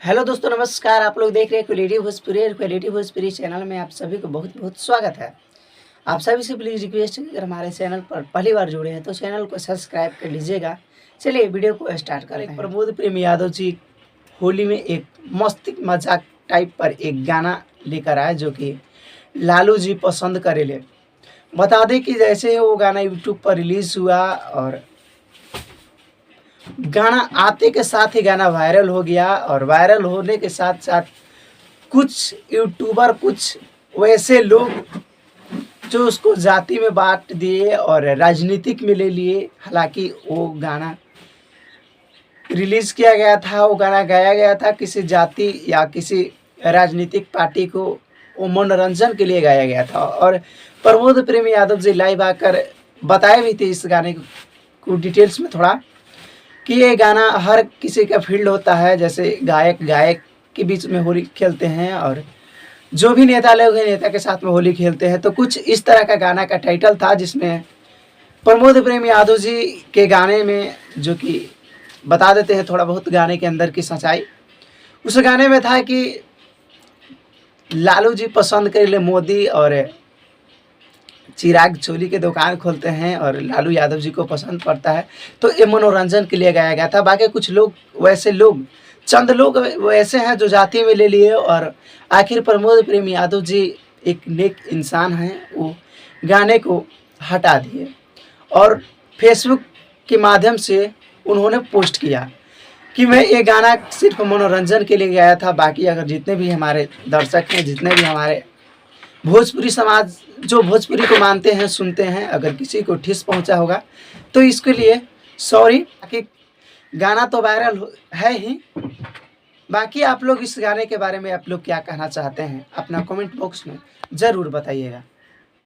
Hello दोस्तों, नमस्कार। आप लोग देख रहे हैं क्वालिटी भोजपुरी चैनल में आप सभी को बहुत बहुत स्वागत है। आप सभी से प्लीज़ रिक्वेस्ट है, अगर हमारे चैनल पर पहली बार जुड़े हैं तो चैनल को सब्सक्राइब कर लीजिएगा। चलिए वीडियो को स्टार्ट करते हैं। प्रमोद प्रेम यादव जी होली में एक मस्ती मजाक टाइप पर एक गाना लेकर आए जो कि लालू जी पसंद करेले। बता दें कि जैसे वो गाना यूट्यूब पर रिलीज़ हुआ और गाना आते के साथ ही गाना वायरल हो गया और वायरल होने के साथ साथ कुछ यूट्यूबर, कुछ वैसे लोग जो उसको जाति में बांट दिए और राजनीतिक में ले लिए। हालांकि वो गाना रिलीज़ किया गया था, वो गाना गाया गया था किसी जाति या किसी राजनीतिक पार्टी को वो मनोरंजन के लिए गाया गया था। और प्रमोद प्रेम यादव जी लाइव आकर बताए भी थे इस गाने को डिटेल्स में थोड़ा कि ये गाना हर किसी का फील्ड होता है। जैसे गायक के बीच में होली खेलते हैं और जो भी नेता लोग हैं नेता के साथ में होली खेलते हैं। तो कुछ इस तरह का गाना का टाइटल था जिसमें प्रमोद प्रेम यादव जी के गाने में जो कि बता देते हैं थोड़ा बहुत गाने के अंदर की सच्चाई। उस गाने में था कि लालू जी पसंद कर ले मोदी और चिराग चोली के दुकान खोलते हैं और लालू यादव जी को पसंद पड़ता है। तो ये मनोरंजन के लिए गाया गया था। बाकी कुछ लोग वैसे लोग चंद लोग वैसे हैं जो जाति में ले लिए और आखिर प्रमोद प्रेम यादव जी एक नेक इंसान हैं, वो गाने को हटा दिए और फेसबुक के माध्यम से उन्होंने पोस्ट किया कि मैं ये गाना सिर्फ मनोरंजन के लिए गाया था। बाकी अगर जितने भी हमारे दर्शक हैं, जितने भी हमारे भोजपुरी समाज जो भोजपुरी को मानते हैं, सुनते हैं, अगर किसी को ठेस पहुंचा होगा तो इसके लिए सॉरी। कि गाना तो वायरल है ही। बाकी आप लोग इस गाने के बारे में आप लोग क्या कहना चाहते हैं अपना कमेंट बॉक्स में ज़रूर बताइएगा।